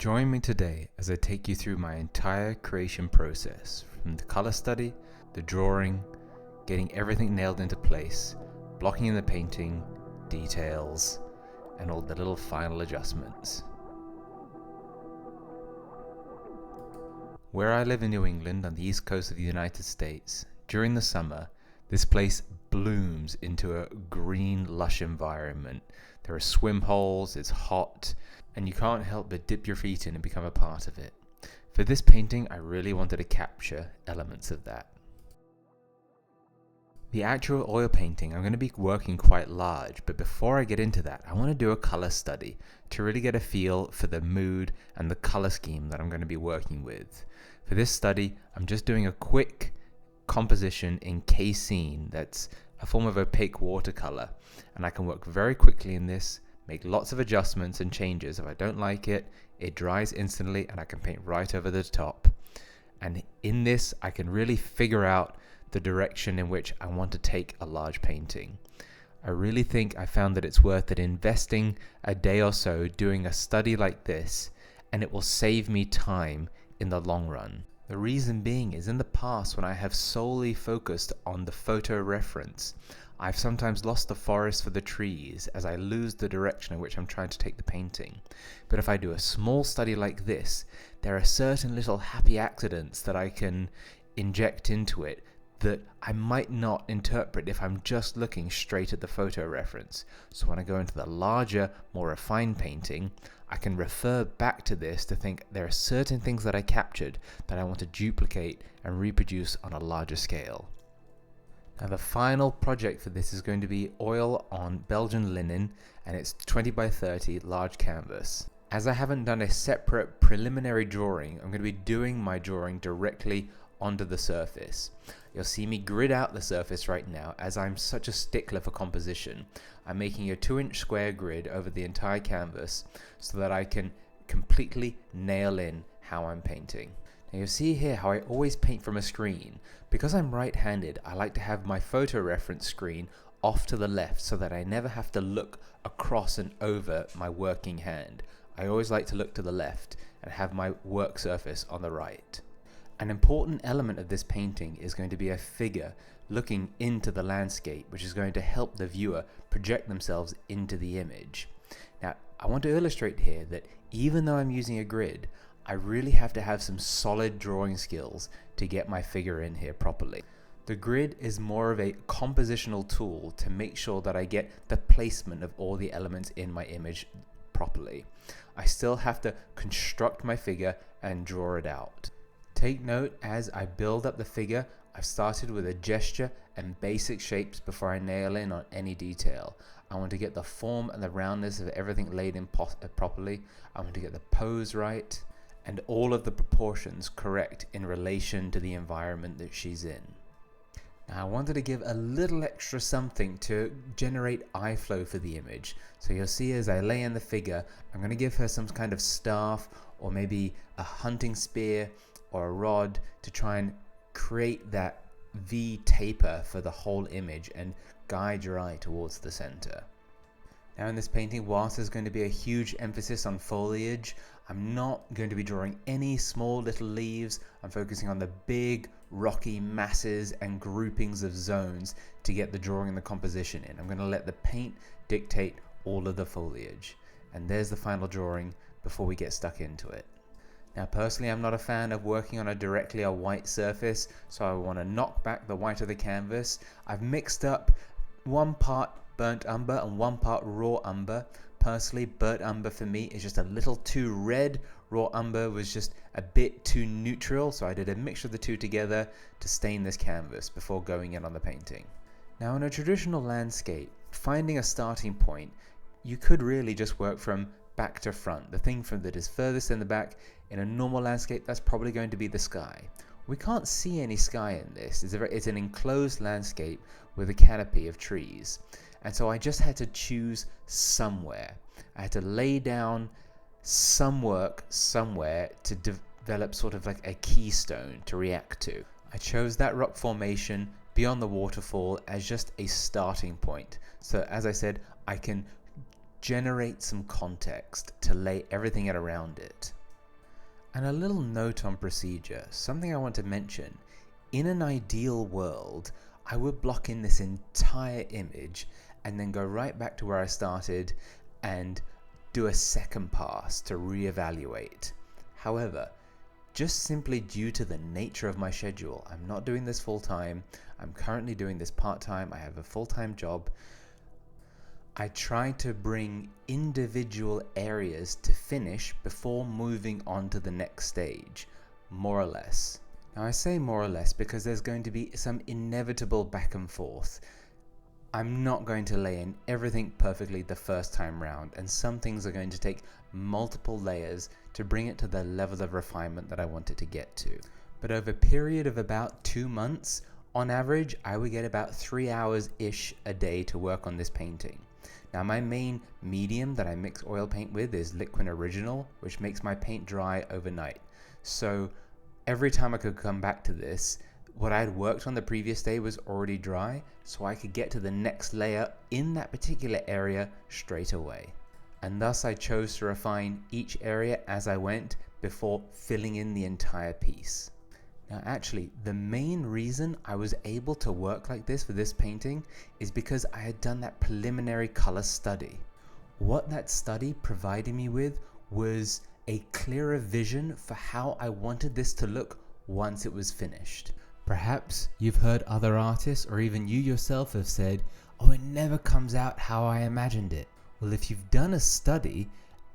Join me today as I take you through my entire creation process, from the color study, the drawing, getting everything nailed into place, blocking in the painting, details, and all the little final adjustments. Where I live in New England on the east coast of the United States, during the summer, this place blooms into a green, lush environment. There are swim holes, it's hot, and you can't help but dip your feet in and become a part of it. For this painting, I really wanted to capture elements of that. The actual oil painting, I'm going to be working quite large, but before I get into that, I want to do a color study to really get a feel for the mood and the color scheme that I'm going to be working with. For this study, I'm just doing a quick composition in casein that's a form of opaque watercolor, and I can work very quickly in this, make lots of adjustments and changes. If I don't like it, it dries instantly and I can paint right over the top. And in this, I can really figure out the direction in which I want to take a large painting. I really think I found that it's worth it investing a day or so doing a study like this, and it will save me time in the long run. The reason being is in the past, when I have solely focused on the photo reference, I've sometimes lost the forest for the trees as I lose the direction in which I'm trying to take the painting. But if I do a small study like this, there are certain little happy accidents that I can inject into it that I might not interpret if I'm just looking straight at the photo reference. So when I go into the larger, more refined painting, I can refer back to this to think there are certain things that I captured that I want to duplicate and reproduce on a larger scale. Now the final project for this is going to be oil on Belgian linen, and it's 20 by 30 large canvas. As I haven't done a separate preliminary drawing, I'm going to be doing my drawing directly onto the surface. You'll see me grid out the surface right now as I'm such a stickler for composition. I'm making a 2-inch square grid over the entire canvas so that I can completely nail in how I'm painting. Now you'll see here how I always paint from a screen. Because I'm right-handed, I like to have my photo reference screen off to the left so that I never have to look across and over my working hand. I always like to look to the left and have my work surface on the right. An important element of this painting is going to be a figure looking into the landscape, which is going to help the viewer project themselves into the image. Now, I want to illustrate here that even though I'm using a grid, I really have to have some solid drawing skills to get my figure in here properly. The grid is more of a compositional tool to make sure that I get the placement of all the elements in my image properly. I still have to construct my figure and draw it out. Take note, as I build up the figure, I've started with a gesture and basic shapes before I nail in on any detail. I want to get the form and the roundness of everything laid in properly. I want to get the pose right and all of the proportions correct in relation to the environment that she's in. Now I wanted to give a little extra something to generate eye flow for the image. So you'll see as I lay in the figure, I'm going to give her some kind of staff or maybe a hunting spear or a rod to try and create that V taper for the whole image and guide your eye towards the center. Now in this painting, whilst there's going to be a huge emphasis on foliage, I'm not going to be drawing any small little leaves. I'm focusing on the big rocky masses and groupings of zones to get the drawing and the composition in. I'm going to let the paint dictate all of the foliage. And there's the final drawing before we get stuck into it. Now personally, I'm not a fan of working on directly a white surface, so I want to knock back the white of the canvas. I've mixed up 1 part burnt umber and 1 part raw umber. Personally, burnt umber for me is just a little too red. Raw umber was just a bit too neutral, so I did a mixture of the two together to stain this canvas before going in on the painting. Now in a traditional landscape, finding a starting point, you could really just work from back to front. The thing that is furthest in the back in a normal landscape, that's probably going to be the sky. We can't see any sky in this. It's an enclosed landscape with a canopy of trees. And so I just had to choose somewhere. I had to lay down some work somewhere to develop sort of like a keystone to react to. I chose that rock formation beyond the waterfall as just a starting point. So as I said, I can generate some context to lay everything out around it. And a little note on procedure, something I want to mention. In an ideal world, I would block in this entire image and then go right back to where I started and do a second pass to reevaluate. However, just simply due to the nature of my schedule, I'm not doing this full time. I'm currently doing this part time. I have a full-time job. I try to bring individual areas to finish before moving on to the next stage, more or less. Now I say more or less because there's going to be some inevitable back and forth. I'm not going to lay in everything perfectly the first time round, and some things are going to take multiple layers to bring it to the level of refinement that I want it to get to. But over a period of about 2 months, on average, I would get about 3 hours-ish a day to work on this painting. Now my main medium that I mix oil paint with is Liquid Original, which makes my paint dry overnight. So every time I could come back to this, what I had worked on the previous day was already dry, so I could get to the next layer in that particular area straight away. And thus I chose to refine each area as I went before filling in the entire piece. Now actually, the main reason I was able to work like this for this painting is because I had done that preliminary color study. What that study provided me with was a clearer vision for how I wanted this to look once it was finished. Perhaps you've heard other artists or even you yourself have said, "Oh, it never comes out how I imagined it." Well, if you've done a study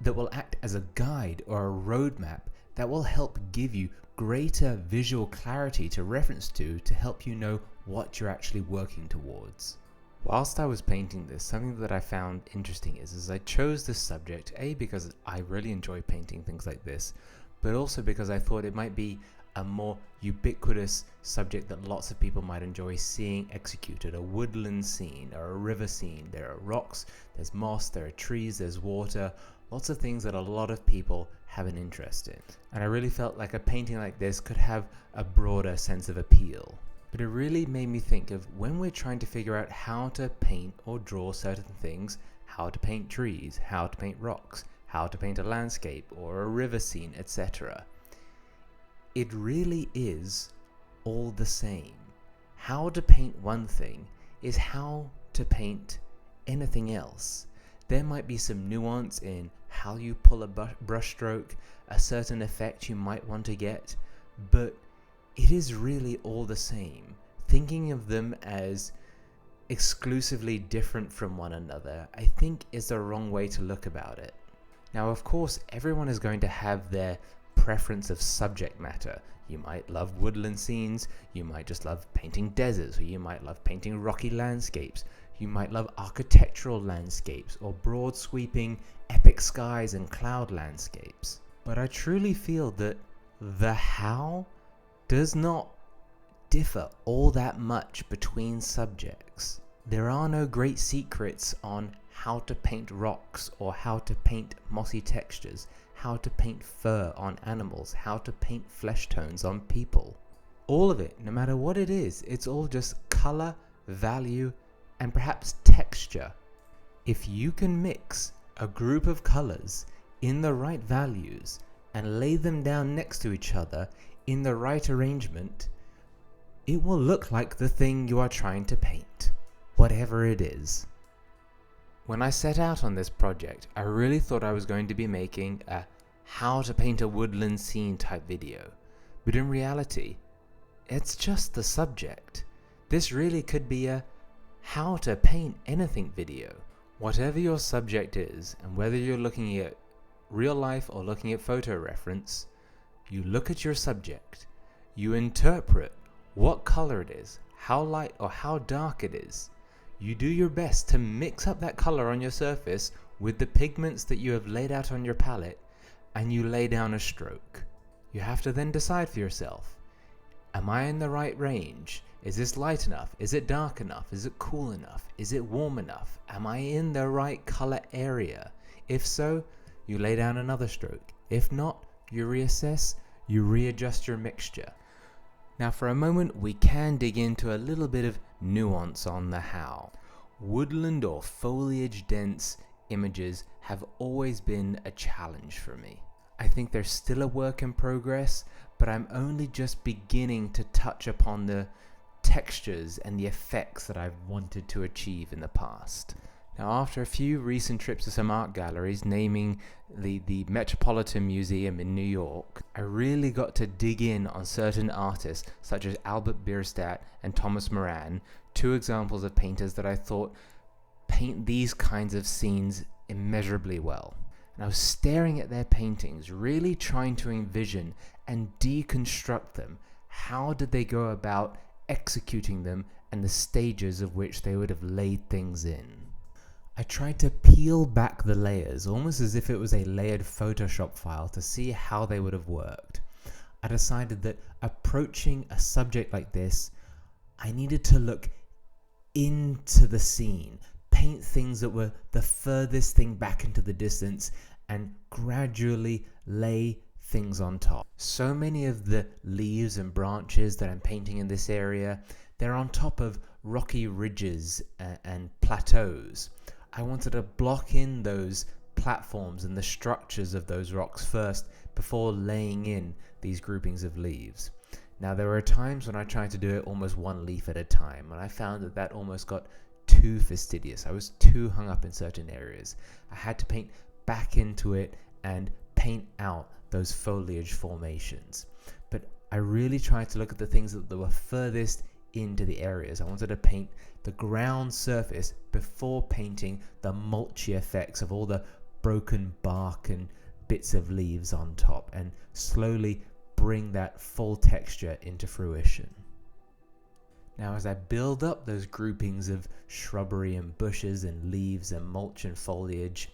that will act as a guide or a roadmap that will help give you greater visual clarity to reference to help you know what you're actually working towards. Whilst I was painting this, something that I found interesting is I chose this subject, A, because I really enjoy painting things like this, but also because I thought it might be a more ubiquitous subject that lots of people might enjoy seeing executed. A woodland scene or a river scene. There are rocks, there's moss, there are trees, there's water, lots of things that a lot of people have an interest in. And I really felt like a painting like this could have a broader sense of appeal. But it really made me think of when we're trying to figure out how to paint or draw certain things, how to paint trees, how to paint rocks, how to paint a landscape or a river scene, etc. It really is all the same. How to paint one thing is how to paint anything else. There might be some nuance in how you pull a brush stroke, a certain effect you might want to get, but it is really all the same. Thinking of them as exclusively different from one another, I think, is the wrong way to look about it. Now, of course, everyone is going to have their preference of subject matter. You might love woodland scenes, you might just love painting deserts, or you might love painting rocky landscapes, you might love architectural landscapes, or broad sweeping epic skies and cloud landscapes. But I truly feel that the how does not differ all that much between subjects. There are no great secrets on how to paint rocks or how to paint mossy textures, how to paint fur on animals, how to paint flesh tones on people. All of it, no matter what it is, it's all just color, value, and perhaps texture. If you can mix a group of colors in the right values and lay them down next to each other in the right arrangement, it will look like the thing you are trying to paint, whatever it is. When I set out on this project, I really thought I was going to be making a how to paint a woodland scene type video, but in reality, it's just the subject. This really could be a how to paint anything video. Whatever your subject is, and whether you're looking at real life or looking at photo reference, you look at your subject, you interpret what color it is, how light or how dark it is. You do your best to mix up that color on your surface with the pigments that you have laid out on your palette, and you lay down a stroke. You have to then decide for yourself, am I in the right range? Is this light enough? Is it dark enough? Is it cool enough? Is it warm enough? Am I in the right color area? If so, you lay down another stroke. If not, you reassess, you readjust your mixture. Now for a moment, we can dig into a little bit of nuance on the how. Woodland or foliage dense images have always been a challenge for me. I think they're still a work in progress, but I'm only just beginning to touch upon the textures and the effects that I've wanted to achieve in the past. Now, after a few recent trips to some art galleries, naming the Metropolitan Museum in New York, I really got to dig in on certain artists such as Albert Bierstadt and Thomas Moran, two examples of painters that I thought paint these kinds of scenes immeasurably well. And I was staring at their paintings, really trying to envision and deconstruct them. How did they go about executing them and the stages of which they would have laid things in? I tried to peel back the layers, almost as if it was a layered Photoshop file, to see how they would have worked. I decided that approaching a subject like this, I needed to look into the scene, paint things that were the furthest thing back into the distance, and gradually lay things on top. So many of the leaves and branches that I'm painting in this area, they're on top of rocky ridges and plateaus. I wanted to block in those platforms and the structures of those rocks first before laying in these groupings of leaves. Now, there were times when I tried to do it almost one leaf at a time, and I found that almost got too fastidious. I was too hung up in certain areas. I had to paint back into it and paint out those foliage formations. But I really tried to look at the things that were furthest into the areas. I wanted to paint the ground surface before painting the mulchy effects of all the broken bark and bits of leaves on top, and slowly bring that full texture into fruition. Now, as I build up those groupings of shrubbery and bushes and leaves and mulch and foliage,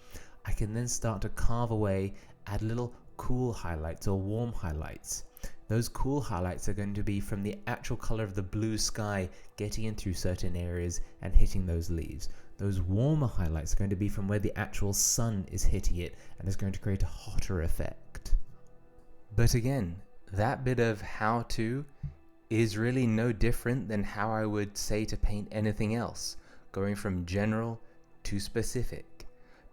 I can then start to carve away, add little cool highlights or warm highlights. Those cool highlights are going to be from the actual color of the blue sky getting in through certain areas and hitting those leaves. Those warmer highlights are going to be from where the actual sun is hitting it and is going to create a hotter effect. But again, that bit of how to is really no different than how I would say to paint anything else, going from general to specific.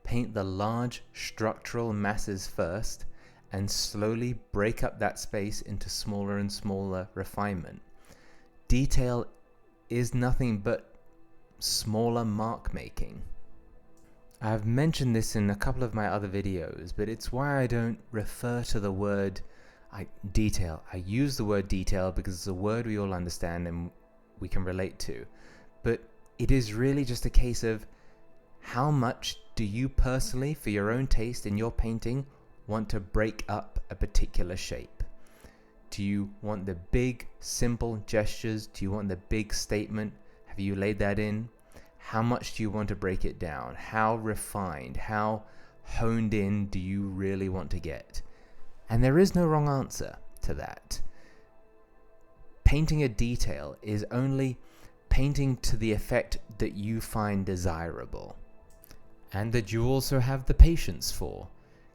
Paint the large structural masses first, and slowly break up that space into smaller and smaller refinement. Detail is nothing but smaller mark making. I've mentioned this in a couple of my other videos, but it's why I don't refer to the word detail. I use the word detail because it's a word we all understand and we can relate to. But it is really just a case of how much do you personally, for your own taste in your painting, want to break up a particular shape? Do you want the big, simple gestures? Do you want the big statement? Have you laid that in? How much do you want to break it down? How refined, how honed in do you really want to get? And there is no wrong answer to that. Painting a detail is only painting to the effect that you find desirable, and that you also have the patience for.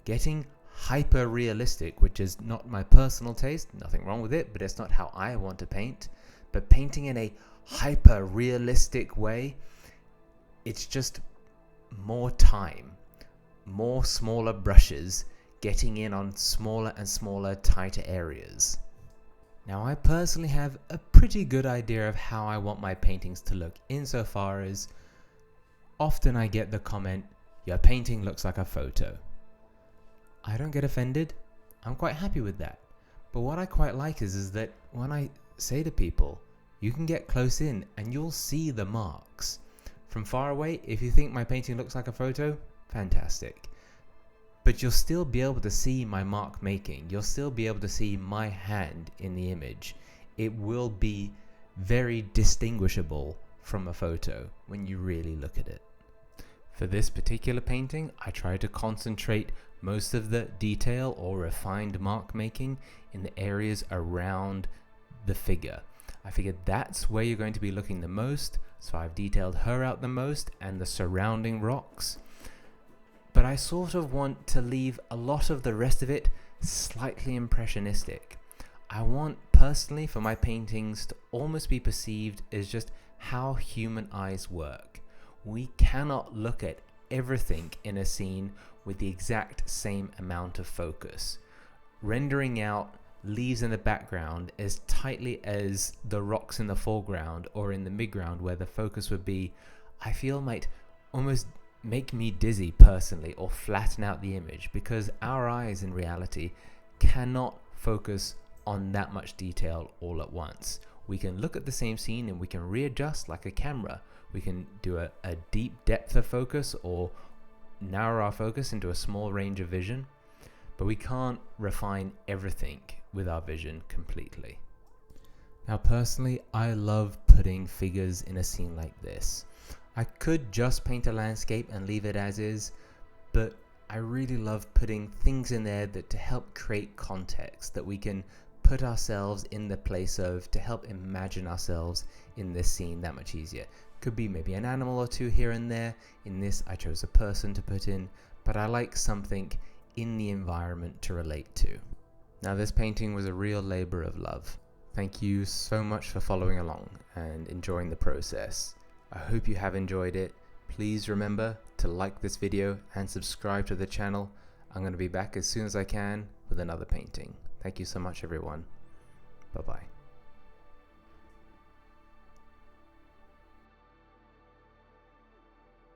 Getting hyper realistic, which is not my personal taste, nothing wrong with it, but it's not how I want to paint. But painting in a hyper realistic way, it's just more time, more smaller brushes, getting in on smaller and smaller, tighter areas. Now, I personally have a pretty good idea of how I want my paintings to look, insofar as often I get the comment, "Your painting looks like a photo." I don't get offended. I'm quite happy with that. But what I quite like is that when I say to people, you can get close in and you'll see the marks. From far away, if you think my painting looks like a photo, fantastic. But you'll still be able to see my mark making. You'll still be able to see my hand in the image. It will be very distinguishable from a photo when you really look at it. For this particular painting, I tried to concentrate most of the detail or refined mark making in the areas around the figure. I figured that's where you're going to be looking the most, so I've detailed her out the most and the surrounding rocks. But I sort of want to leave a lot of the rest of it slightly impressionistic. I want personally for my paintings to almost be perceived as just how human eyes work. We cannot look at everything in a scene with the exact same amount of focus. rendering out leaves in the background as tightly as the rocks in the foreground or in the midground where the focus would be, I feel might almost make me dizzy personally, or flatten out the image, because our eyes in reality cannot focus on that much detail all at once. We can look at the same scene and we can readjust like a camera. We can do a deep depth of focus or narrow our focus into a small range of vision, but we can't refine everything with our vision completely. Now personally, I love putting figures in a scene like this. I could just paint a landscape and leave it as is, but I really love putting things in there that to help create context, that we can put ourselves in the place of, to help imagine ourselves in this scene that much easier. Could be maybe an animal or two here and there. In this, I chose a person to put in, but I like something in the environment to relate to. Now this painting was a real labor of love. Thank you so much for following along and enjoying the process. I hope you have enjoyed it. Please remember to like this video and subscribe to the channel. I'm going to be back as soon as I can with another painting. Thank you so much, everyone. Bye-bye.